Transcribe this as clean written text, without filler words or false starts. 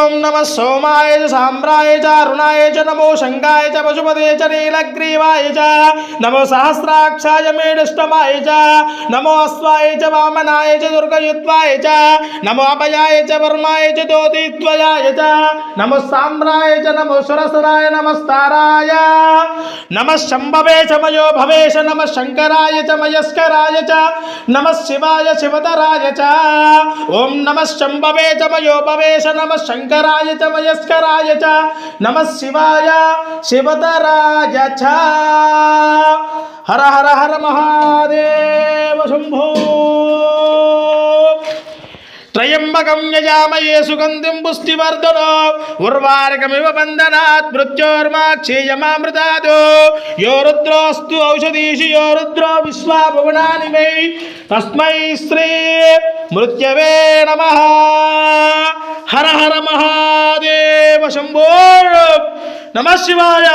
ओम नमः सोमाय च साम्राय च अरुणाय च नमो शंकाय च पशुपते च नीलग्रीवाय च नमो सहस्राक्षाय मेढष्टमाय च नमो अश्वाय च वामनाय च दुर्गयुत्वाय च नमो अभयाय च वर्माय च ज्योतिद्वयाय च नमो साम्राय च नमो सुरसराय नमस्ताराय नमः शंभवे च मयो भवेश नमः शंकराय च मयस्कराय च नमः शिवाय शिवतराय च ओम नमः शंभवे च मयो भवेश नमः शंकराय च मयस्कराय च नमः शिवाय शिवतराय च हर हर हर महादेव शंभो त्रयंबकं यजामहे सुगंधिं पुष्टिवर्धनम् उर्वारुकमिव बन्धनात् मृत्योर्माक्षेयमामृतात् यो रुद्रोऽस्तु औषधीषु यो रुद्रो विश्वा भुवनानि मे तस्मै श्री मृत्यवे नमः हर हर महादेव शंभो नमः शिवाय